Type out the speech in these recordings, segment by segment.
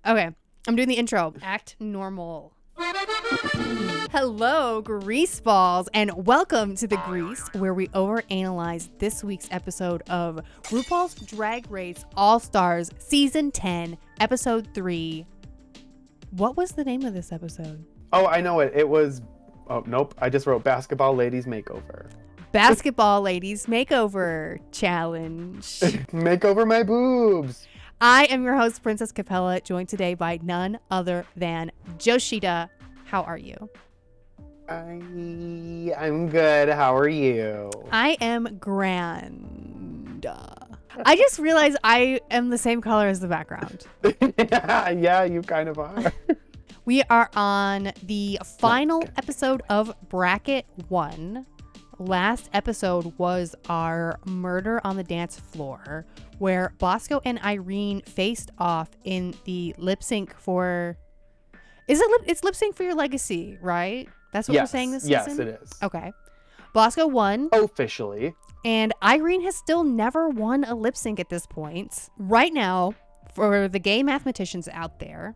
Okay, I'm doing the intro. Act normal. Hello, Grease Balls, and welcome to The Grease, where we overanalyze this week's episode of RuPaul's Drag Race All-Stars Season 10, Episode 3. What was the name of this episode? Oh, I know it. It was... Oh, nope. I just wrote Basketball Ladies Makeover. Basketball Ladies Makeover Challenge. Makeover my boobs. I am your host, Princess Capella, joined today by none other than Joshita. How are you? I'm good. How are you? I am grand. I just realized I am the same color as the background. Yeah, you kind of are. We are on the final episode of Bracket 1. Last episode was our murder on the dance floor, where Bosco and Irene faced off in the lip sync for... It's lip sync for your legacy, right? That's what we're saying this season? Yes, it is. Okay. Bosco won. Officially. And Irene has still never won a lip sync at this point. Right now, for the gay mathematicians out there,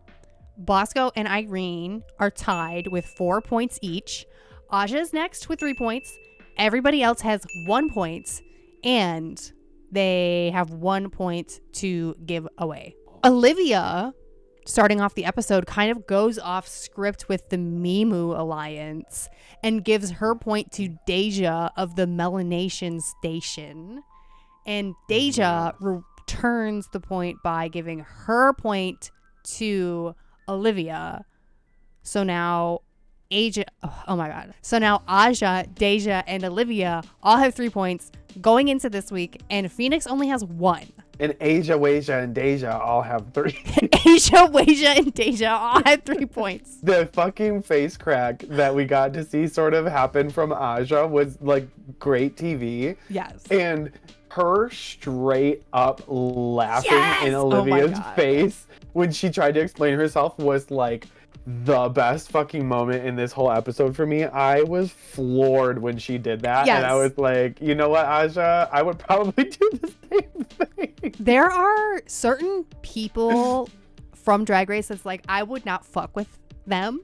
Bosco and Irene are tied with 4 points each. Aja is next with 3 points. Everybody else has 1 point, and they have 1 point to give away. Olivia, starting off the episode, kind of goes off script with the Mimu Alliance and gives her point to Deja of the Melanation Station. And Deja returns the point by giving her point to Olivia. So now So now Aja, Deja, and Olivia all have 3 points going into this week, and Phoenix only has 1. And Asia, Wasia, and Deja all have 3. Asia, Wasia, and Deja all had 3 points. The fucking face crack that we got to see sort of happen from Aja was like great TV. Yes. And her straight up laughing in Olivia's face when she tried to explain herself was like the best fucking moment in this whole episode for me. I was floored when she did that. Yes. And I was like, you know what, Aja? I would probably do the same thing. There are certain people from Drag Race that's like, I would not fuck with them.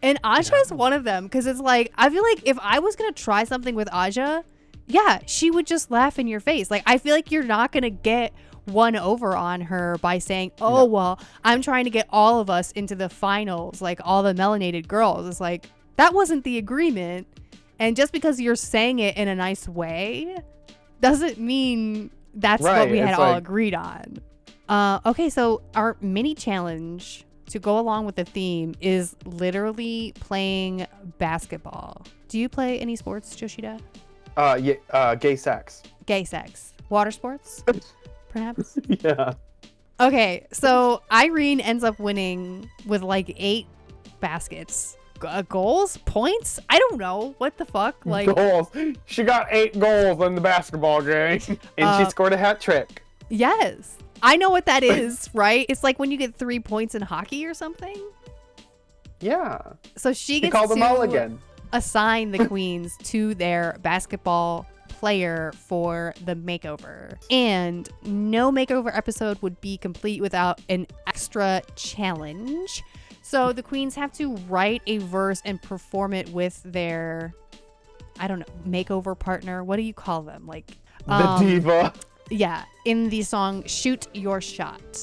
And Aja is one of them, because it's like, I feel like if I was going to try something with Aja, yeah, she would just laugh in your face. Like, I feel like you're not going to get one over on her by saying, well, I'm trying to get all of us into the finals, like all the melanated girls. It's like, that wasn't the agreement. And just because you're saying it in a nice way doesn't mean that's what we had all agreed on. Okay, so our mini challenge to go along with the theme is literally playing basketball. Do you play any sports, Joshita? Gay sex. Gay sex. Water sports? Perhaps? Yeah. Okay, so Irene ends up winning with like 8 baskets. Goals? Points? I don't know. What the fuck? Like goals. She got 8 goals in the basketball game. And she scored a hat trick. Yes. I know what that is, right? It's like when you get 3 points in hockey or something. Yeah. So she gets called them all again. Assign the queens to their basketball player for the makeover. And no makeover episode would be complete without an extra challenge. So the queens have to write a verse and perform it with their, I don't know, makeover partner. What do you call them? Like the diva. Yeah, in the song Shoot Your Shot.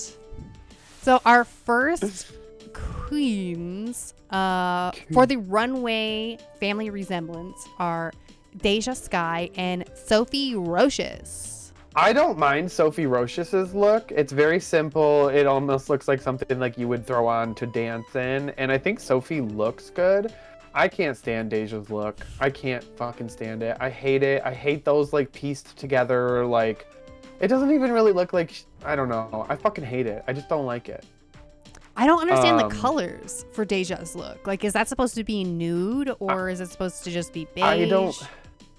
So our first queens for the runway family resemblance are Deja Sky and Sophie Roches. I don't mind Sophie Roches's look. It's very simple. It almost looks like something like you would throw on to dance in. And I think Sophie looks good. I can't stand Deja's look. I can't fucking stand it. I hate it. I hate those like pieced together. Like, it doesn't even really look like, I don't know. I fucking hate it. I just don't like it. I don't understand the colors for Deja's look. Like, is that supposed to be nude or is it supposed to just be beige? I don't.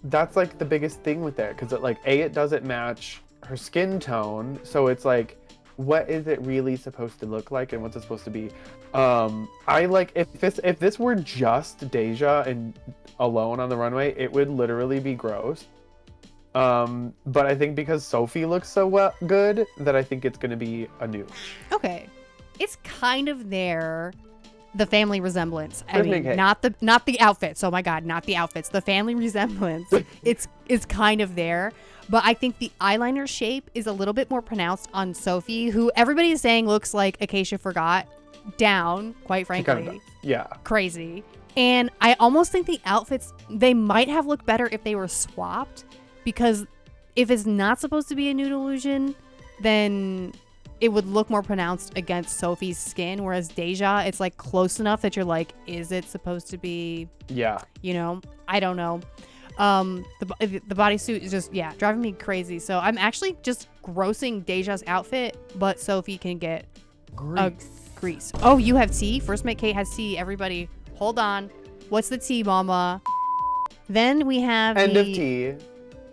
That's like the biggest thing with it, because it doesn't match her skin tone, so it's like, what is it really supposed to look like and what's it supposed to be? I like, if this were just Deja and alone on the runway, it would literally be gross. But I think because Sophie looks so good that I think it's gonna be a nude. Okay. it's kind of there. The family resemblance. I Birthday mean, cake. not the outfits. Oh my god, not the outfits. The family resemblance. it's kind of there. But I think the eyeliner shape is a little bit more pronounced on Sophie, who everybody is saying looks like Acacia Forgot down, quite frankly. Kind of, yeah. Crazy. And I almost think the outfits, they might have looked better if they were swapped, because if it's not supposed to be a nude illusion, then it would look more pronounced against Sophie's skin, whereas Deja, it's like close enough that you're like, is it supposed to be, Yeah. you know? I don't know. The bodysuit is just, yeah, driving me crazy. So I'm actually just grossing Deja's outfit, but Sophie can get grease. Oh, you have tea? First Mate Kate has tea. Everybody, hold on. What's the tea, mama? Then we have End of tea.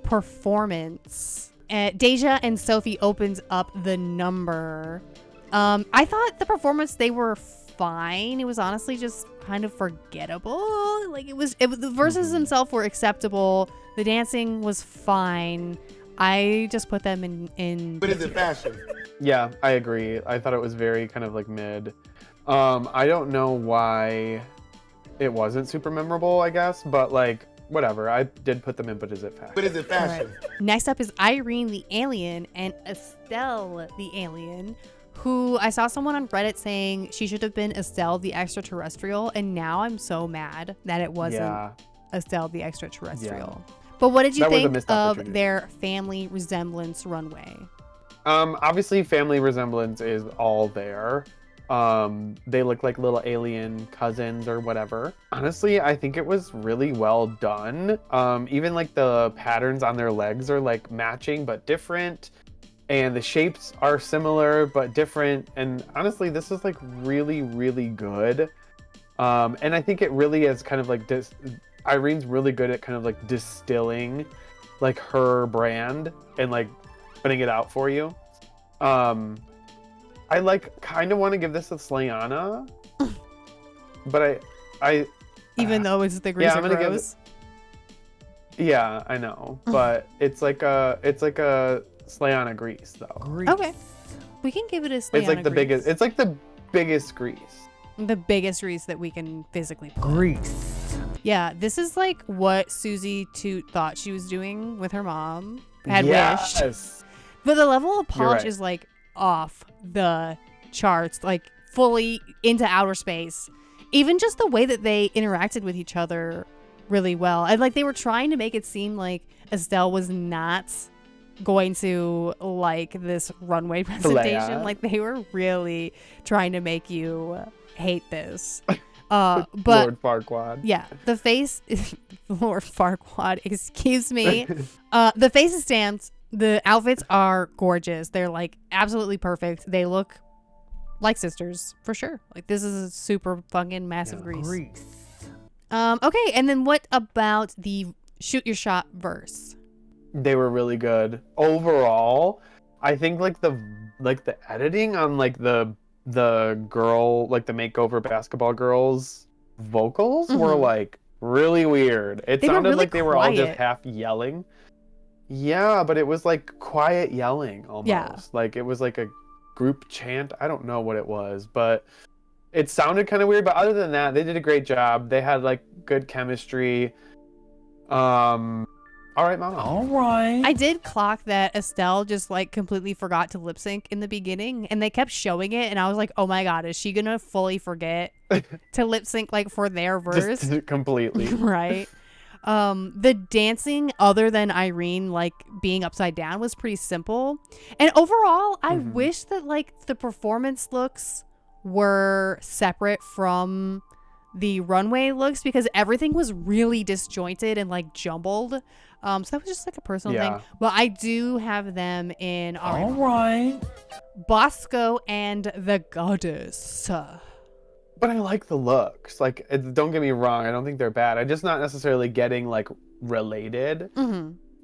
Performance. Deja and Sophie opens up the number. I thought the performance, they were fine. It was honestly just kind of forgettable. Like the verses themselves were acceptable. The dancing was fine. I just put them in. But is it fashion? Yeah, I agree. I thought it was very kind of like mid. I don't know why it wasn't super memorable, I guess, but like whatever. I did put them in, but is it fashion? But is it fashion? Right. Next up is Irene the Alien and Estelle the Alien, who I saw someone on Reddit saying she should have been Estelle the Extraterrestrial, and now I'm so mad that it wasn't Estelle the Extraterrestrial. Yeah. But what did you think of their family resemblance runway? Obviously family resemblance is all there. They look like little alien cousins or whatever. Honestly, I think it was really well done. Even like the patterns on their legs are like matching but different, and the shapes are similar but different. And honestly, this is like really, really good. And I think it really is kind of like Irene's really good at kind of like distilling like her brand and like putting it out for you. I like kind of want to give this a Slayana, but I even though it's the Grease Rose. Yeah, I know, but it's like a Slayana Grease though. Grease. Okay, we can give it a Slayana. It's like the biggest. It's like the biggest Grease. The biggest Grease that we can physically put. Grease. Yeah, this is like what Susie Toot thought she was doing with her mom. Had wished. But the level of polish right. is like off the charts, like fully into outer space. Even just the way that they interacted with each other really well. And like they were trying to make it seem like Estelle was not going to like this runway presentation. Leia. Like they were really trying to make you hate this. But Lord Farquaad. Yeah, the face is Lord Farquaad, excuse me. The face is stamped. The outfits are gorgeous. They're like absolutely perfect. They look like sisters for sure. Like this is a super fucking massive Grease. Okay, and then what about the shoot your shot verse? They were really good overall. I think like the editing on like the girl, like the makeover basketball girls vocals were like really weird. It sounded like they were all just half yelling. Yeah, but it was like quiet yelling almost. Yeah. Like it was like a group chant. I don't know what it was, but it sounded kind of weird. But other than that, they did a great job. They had like good chemistry. All right, Mom. All right. I did clock that Estelle just like completely forgot to lip sync in the beginning, and they kept showing it, and I was like, oh my god, is she gonna fully forget to lip sync like for their verse? Just completely. Right. The dancing, other than Irene like being upside down, was pretty simple. And overall, I wish that like the performance looks were separate from the runway looks, because everything was really disjointed and like jumbled. So that was just like a personal thing. But I do have them in all right. Bosco and the Goddess. But I like the looks. Like, don't get me wrong. I don't think they're bad. I'm just not necessarily getting like related.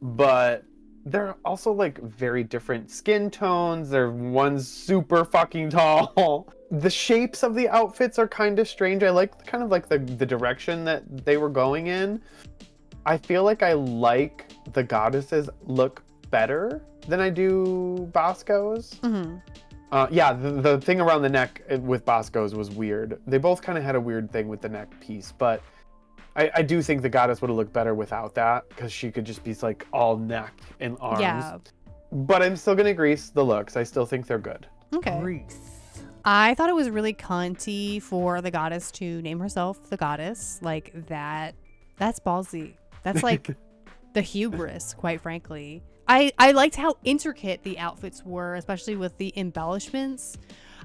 But they're also like very different skin tones. One's super fucking tall. The shapes of the outfits are kind of strange. I like kind of like the direction that they were going in. I feel like I like the Goddesses look better than I do Bosco's. Yeah, the thing around the neck with Bosco's was weird. They both kind of had a weird thing with the neck piece, but I do think the goddess would have looked better without that because she could just be like all neck and arms. Yeah. But I'm still gonna grease the looks. I still think they're good. Okay. Grease. I thought it was really cunty for the goddess to name herself the goddess. Like that. That's ballsy. That's like the hubris, quite frankly. I liked how intricate the outfits were, especially with the embellishments.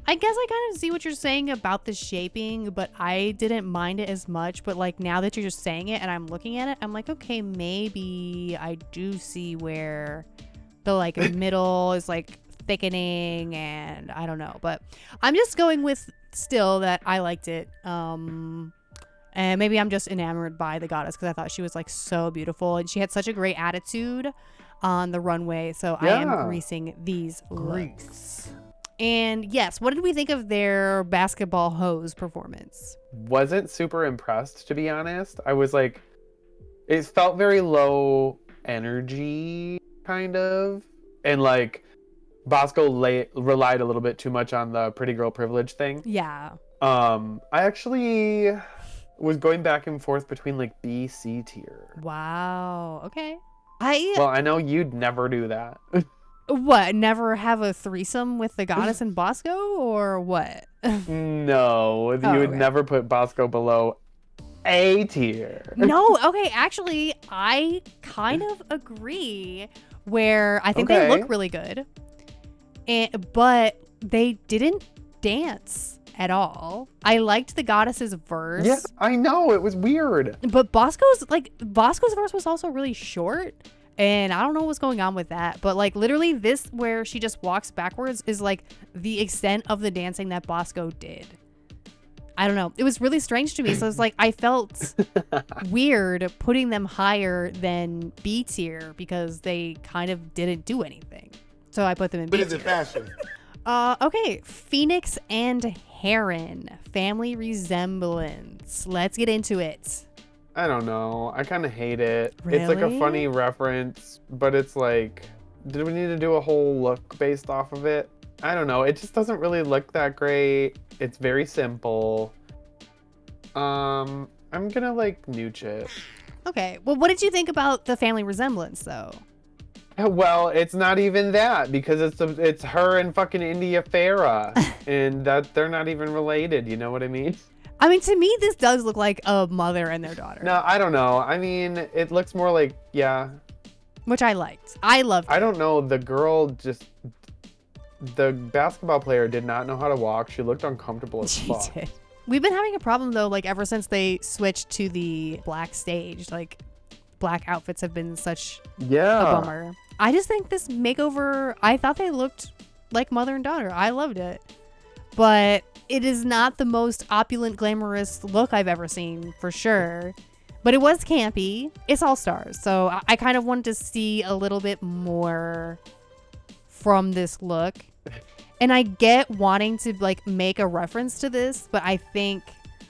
I guess I kind of see what you're saying about the shaping, but I didn't mind it as much. But like now that you're just saying it and I'm looking at it, I'm like, okay, maybe I do see where the like middle is like thickening, and I don't know. But I'm just going with still that I liked it. And maybe I'm just enamored by the goddess because I thought she was like so beautiful and she had such a great attitude on the runway. So I am greasing these looks. And yes, what did we think of their basketball hose performance? Wasn't super impressed, to be honest. I was like, it felt very low energy, kind of. And like, Bosco relied a little bit too much on the pretty girl privilege thing. Yeah. I actually was going back and forth between like B, C tier. Wow. Okay. Well, I know you'd never do that. What? Never have a threesome with the goddess and Bosco, or what? No, you would never put Bosco below A tier. No. Okay. Actually, I kind of agree. Where I think they look really good, but they didn't dance at all. I liked the goddess's verse. Yeah, I know, it was weird. But Bosco's verse was also really short. And I don't know what's going on with that. But like literally this where she just walks backwards is like the extent of the dancing that Bosco did. I don't know. It was really strange to me. So it's like I felt weird putting them higher than B tier because they kind of didn't do anything. So I put them in B tier. But is it fashion? Okay. Phoenix and Heron. Family resemblance. Let's get into it. I don't know. I kind of hate it. Really? It's like a funny reference, but it's like, did we need to do a whole look based off of it? I don't know. It just doesn't really look that great. It's very simple. I'm gonna like nooch it. Okay. Well, what did you think about the family resemblance though? Well, it's not even that because it's her and fucking India Farah, and that they're not even related. You know what I mean? I mean, to me, this does look like a mother and their daughter. No, I don't know. I mean, it looks more like, yeah. Which I liked. I loved it. I don't know. The basketball player did not know how to walk. She looked uncomfortable as fuck. She did. We've been having a problem, though, like, ever since they switched to the black stage. Like, black outfits have been such a bummer. I just think this makeover, I thought they looked like mother and daughter. I loved it. But it is not the most opulent, glamorous look I've ever seen, for sure. But it was campy. It's All Stars. So I kind of wanted to see a little bit more from this look. And I get wanting to like make a reference to this, but I think,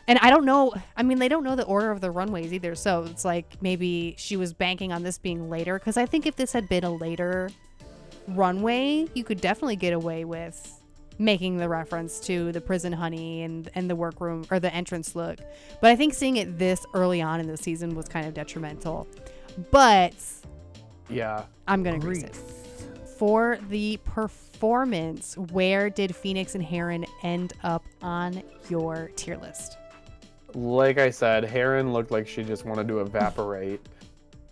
and I don't know, I mean, they don't know the order of the runways either. So it's like maybe she was banking on this being later. Because I think if this had been a later runway, you could definitely get away with making the reference to the prison honey and the workroom or the entrance look. But I think seeing it this early on in the season was kind of detrimental. But yeah, I'm going to grease it. For the performance, where did Phoenix and Heron end up on your tier list? Like I said, Heron looked like she just wanted to evaporate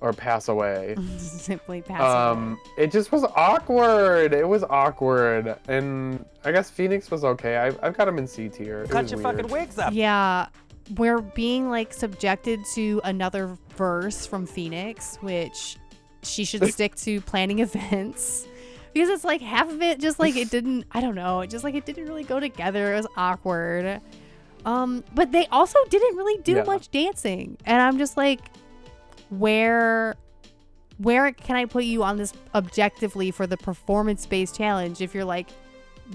or pass away. Simply pass away. It just was awkward. It was awkward. And I guess Phoenix was okay. I've got him in C tier. Cut your fucking wigs up. Yeah, we're being like subjected to another verse from Phoenix, which she should stick to planning events. Because it's like half of it just like it didn't, I don't know, it just like it didn't really go together. It was awkward. But they also didn't really do much dancing. And I'm just like, where can I put you on this objectively for the performance-based challenge if you're like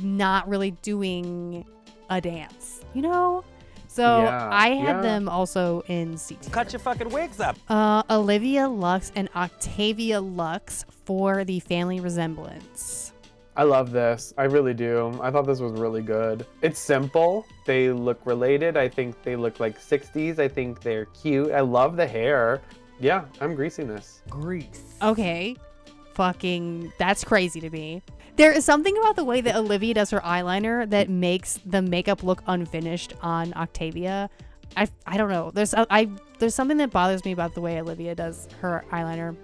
not really doing a dance, you know? So I had them also in C tier. Cut your fucking wigs up. Olivia Lux and Octavia Lux for the family resemblance. I love this. I really do. I thought this was really good. It's simple. They look related. I think they look like 60s. I think they're cute. I love the hair. Yeah, I'm greasing this. Grease. Okay. Fucking, that's crazy to me. There is something about the way that Olivia does her eyeliner that makes the makeup look unfinished on Octavia. I don't know. There's something that bothers me about the way Olivia does her eyeliner.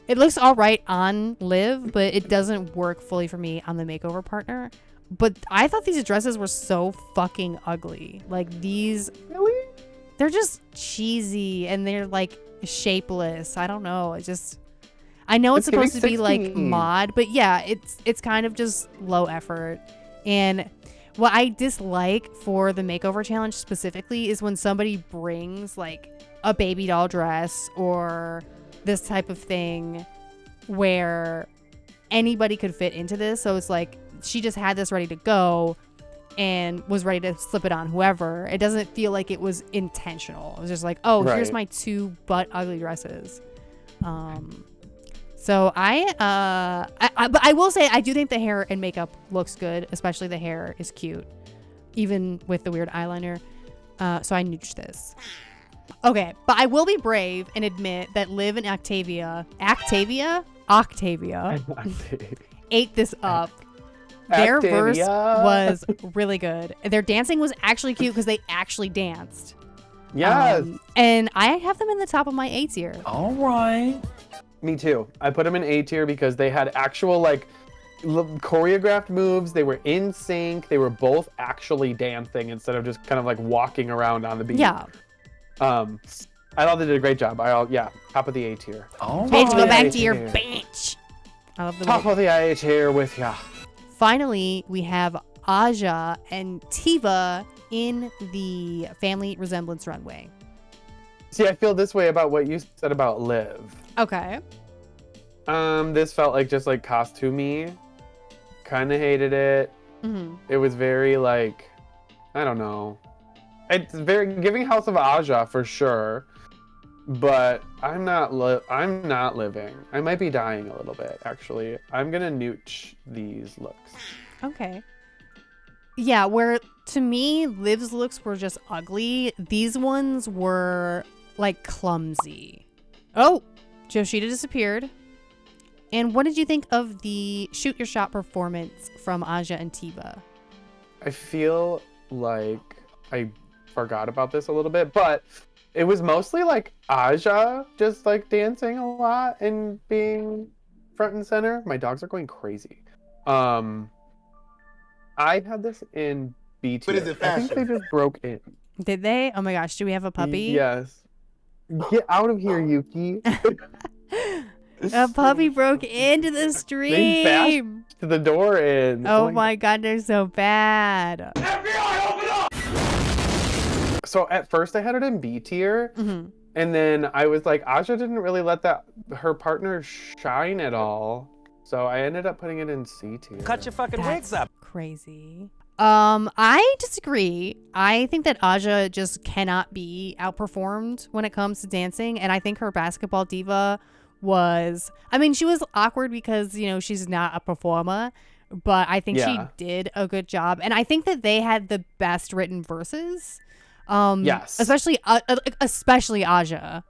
It looks all right on Liv, but it doesn't work fully for me on the makeover partner. But I thought these dresses were so fucking ugly. Like these, Really? they're just cheesy and they're like shapeless. I don't know. I know it's supposed to be like mod, but yeah, it's kind of just low effort. And what I dislike for the makeover challenge specifically is when somebody brings like a baby doll dress or this type of thing where anybody could fit into this. So it's like she just had this ready to go and was ready to slip it on whoever. It doesn't feel like it was intentional. It was just like, oh, Right. here's my two butt ugly dresses. So but I will say I do think the hair and makeup looks good, especially the hair is cute, even with the weird eyeliner. So I nooched this. Okay, but I will be brave and admit that Liv and Octavia ate this up. Their verse Octavia. was really good. Their dancing was actually cute because they actually danced. Yes. And I have them in the top of my A tier. All right. Me too. I put them in A tier because they had actual like choreographed moves. They were in sync. They were both actually dancing instead of just kind of like walking around on the beat. Yeah. I thought they did a great job. Top of the A tier. All Bitch, go yeah, back A to your tier. bench. I love the Top way. of the A tier with ya. Finally, we have Aja and Tiva in the family resemblance runway. See, I feel this way about what you said about Liv. Okay. This felt like just like costumey. Kind of hated it. Mm-hmm. It was very like, I don't know. It's very giving House of Aja for sure, but I'm not living. I might be dying a little bit actually. I'm gonna nooch these looks. Okay. Yeah, where to me, Liv's looks were just ugly. These ones were like clumsy. Oh, Yoshida disappeared. And what did you think of the shoot your shot performance from Aja and Tiva? I feel like I forgot about this a little bit, but it was mostly like Aja just like dancing a lot and being front and center. My dogs are going crazy. I had this in B tier. But is it I think fashion? they just broke in. Did they? Oh my gosh, do we have a puppy? Yes. Get out of here, Yuki. A puppy broke into the They stream. bashed the door in. Oh my god, they're so bad. So at first I had it in B tier, Mm-hmm. and then I was like, Aja didn't really let her partner shine at all. So I ended up putting it in C tier. Cut your fucking wigs up. Crazy. I disagree. I think that Aja just cannot be outperformed when it comes to dancing, and I think her basketball diva she was awkward because, you know, she's not a performer, but I think she Yeah. did a good job, and I think that they had the best written verses. Yes. Especially Aja.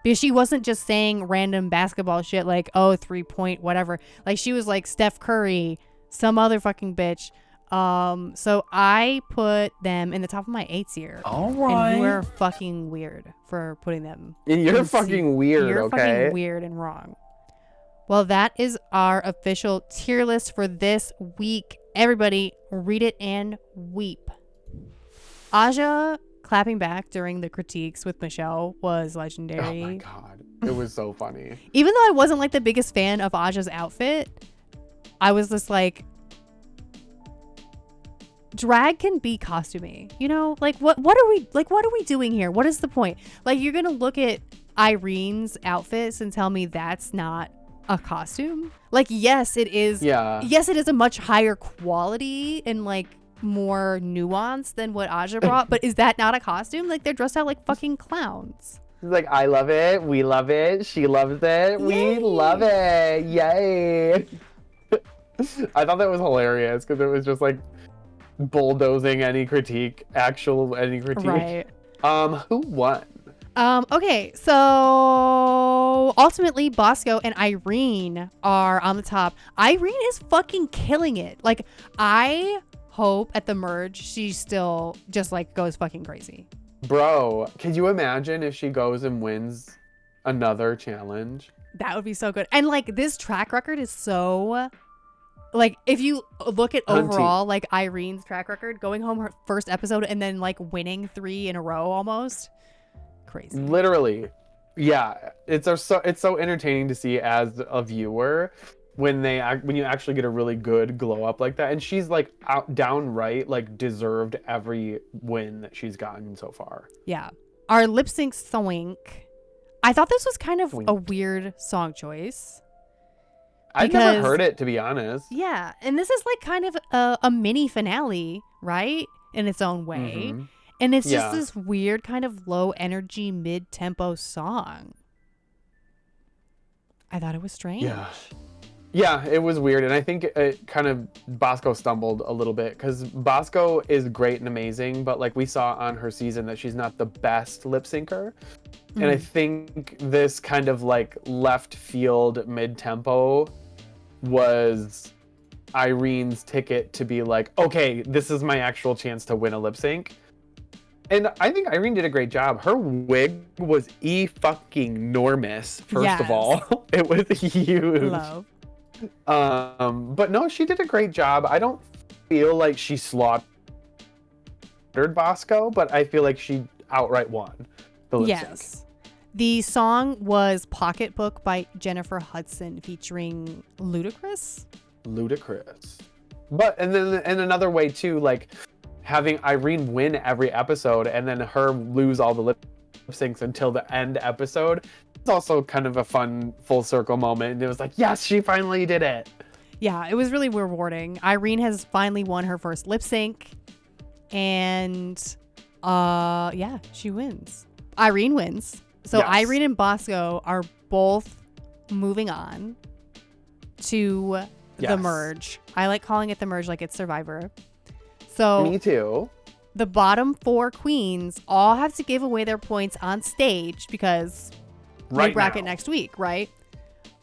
Because she wasn't just saying random basketball shit like, oh, 3-point, whatever. Like, she was like Steph Curry, some other fucking bitch. So I put them in the top of my A tier. All And right. you are fucking weird for putting them. You're in C. fucking weird, You're okay? fucking weird and wrong. Well, that is our official tier list for this week. Everybody, read it and weep. Aja clapping back during the critiques with Michelle was legendary. Oh my god. It was so funny. Even though I wasn't like the biggest fan of Aja's outfit, I was just like, drag can be costumey, you know? Like what are we doing here? What is the point? Like, you're gonna look at Irene's outfits and tell me that's not a costume? Like, yes, it is. Yeah. Yes, it is a much higher quality and like more nuance than what Aja brought, but is that not a costume? Like, they're dressed out like fucking clowns. She's like, I love it. We love it. She loves it. Yay. We love it. Yay. I thought that was hilarious because it was just like bulldozing any critique. Right. Who won? Okay, so ultimately Bosco and Irene are on the top. Irene is fucking killing it. Like, I hope at the merge she still just like goes fucking crazy. Bro, can you imagine if she goes and wins another challenge? That would be so good. And like, this track record is so, like, if you look at Hunty. overall like Irene's track record, going home her first episode and then like winning 3 in a row almost. Crazy. Literally. Yeah, it's so entertaining to see as a viewer when you actually get a really good glow up like that, and she's like downright like deserved every win that she's gotten so far. Yeah. Our lip sync Thwink. I thought this was kind of Thwink. a weird song choice. I've Because- never heard it, to be honest. Yeah, and this is like kind of a mini finale, right? In its own way. Mhm. And it's Yeah. just this weird kind of low energy mid-tempo song. I thought it was strange. Yeah, it was weird, and I think it kind of Bosco stumbled a little bit because Bosco is great and amazing, but like we saw on her season that she's not the best lip syncer. And I think this kind of like left field mid tempo was Irene's ticket to be like, okay, this is my actual chance to win a lip sync. And I think Irene did a great job. Her wig was fucking enormous, first of Yes. all. It was huge. Love. But no, she did a great job. I don't feel like she slaughtered Bosco, but I feel like she outright won the lip sync. Yes. The song was Pocketbook by Jennifer Hudson featuring Ludacris. Ludicrous. But and then in another way too, like having Irene win every episode and then her lose all the lip syncs until the end episode. It's also kind of a fun full circle moment. And it was like, yes, she finally did it. Yeah, it was really rewarding. Irene has finally won her first lip sync. And yeah, she wins. Irene wins. So Yes. Irene and Bosco are both moving on to the Yes. merge. I like calling it the merge like it's Survivor. So Me too. the bottom 4 queens all have to give away their points on stage because Right new bracket now. next week, right?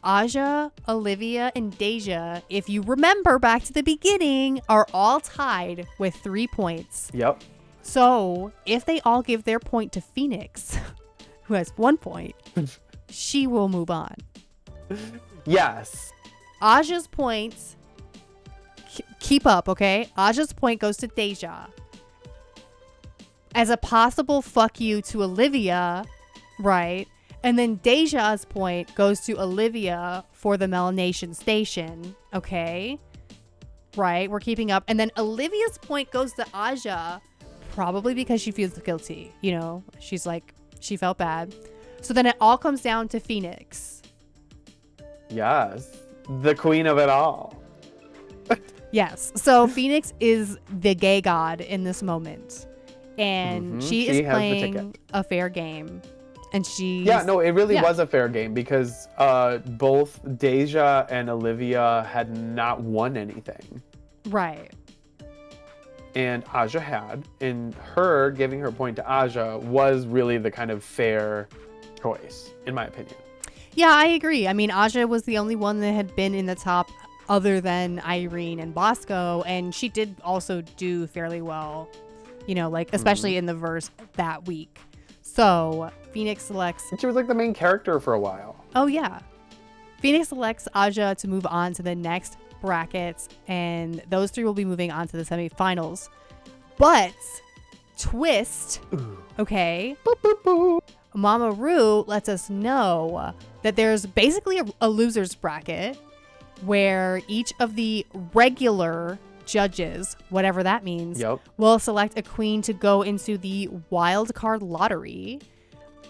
Aja, Olivia, and Deja, if you remember back to the beginning, are all tied with 3 points. Yep. So if they all give their point to Phoenix, who has 1 point, she will move on. Yes. Aja's points keep up, okay? Aja's point goes to Deja. As a possible fuck you to Olivia, right? And then Deja's point goes to Olivia for the Melanation Station, okay? Right? We're keeping up. And then Olivia's point goes to Aja, probably because she feels guilty. You know, she's like, she felt bad. So then it all comes down to Phoenix. Yes. The queen of it all. Yes. So Phoenix is the gay god in this moment. And Mhm. she She is has the playing ticket. a fair game. And she's... Yeah, no, it really yeah. was a fair game because both Deja and Olivia had not won anything. Right. And Aja had. And her giving her point to Aja was really the kind of fair choice, in my opinion. Yeah, I agree. I mean, Aja was the only one that had been in the top other than Irene and Bosco. And she did also do fairly well, you know, like, especially in the verse that week. So Phoenix selects... And she was like the main character for a while. Oh, yeah. Phoenix selects Aja to move on to the next brackets, and those 3 will be moving on to the semifinals. But, twist, okay, Boop, boop, boop. Mama Ru lets us know that there's basically a loser's bracket where each of the regular judges, whatever that means, Yep. will select a queen to go into the wild card lottery,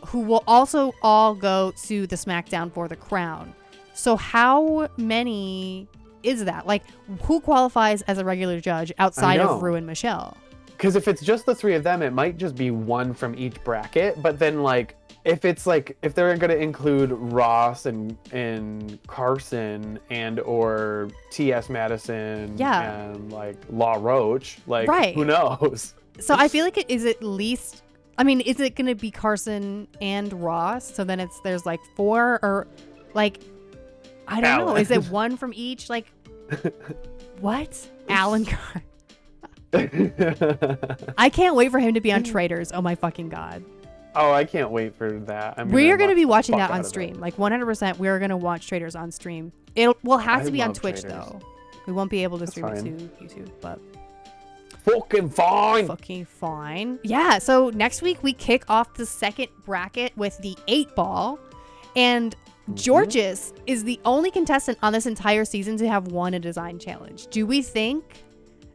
who will also all go to the SmackDown for the crown. So how many is that? Like, who qualifies as a regular judge outside know. of Ru and Michelle? Because if it's just the 3 of them, it might just be 1 from each bracket. But then, like, if it's like if they're gonna include Ross and Carson and or T.S. Madison Yeah. and like Law Roach, like Right. who knows? So I feel like it is at least. I mean, is it going to be Carson and Ross? So then there's like 4 or like I don't know. Alan. Is it 1 from each? Like what? Alan Carr. I can't wait for him to be on Traitors. Oh my fucking god. Oh, I can't wait for that. We are going to be watching fuck that out on of it. stream. Like 100% we are going to watch Traitors on stream. We'll have I to be on love Twitch Traitors. though. We won't be able to That's stream it fine. to YouTube, but Fucking fine. fucking fine. Yeah, so next week we kick off the second bracket with the 8-ball. And Georges is the only contestant on this entire season to have won a design challenge. Do we think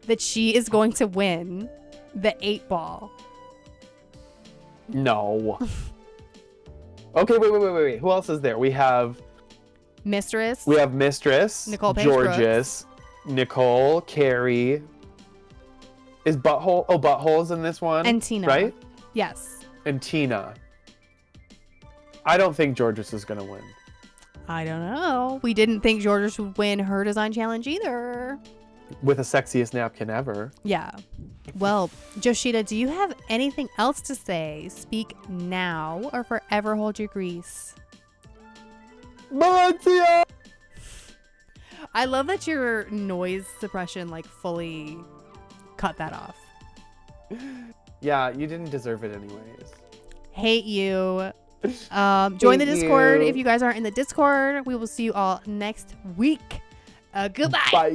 that she is going to win the 8-ball? No. Okay, wait. Who else is there? We have Mistress. Mistress, Nicole Paige Georges, Nicole, Carrie. Is Butthole? Oh, Butthole's in this one. And Tina. Right? Yes. And Tina. I don't think Georges is gonna win. I don't know. We didn't think Georges would win her design challenge either. With the sexiest napkin ever. Yeah. Well, Joshita, do you have anything else to say? Speak now or forever hold your grease. Valencia! I love that your noise suppression like fully cut that off. Yeah, you didn't deserve it anyways. Hate you. Join the Hate Discord you. if you guys aren't in the Discord. We will see you all next week. Goodbye. Bye.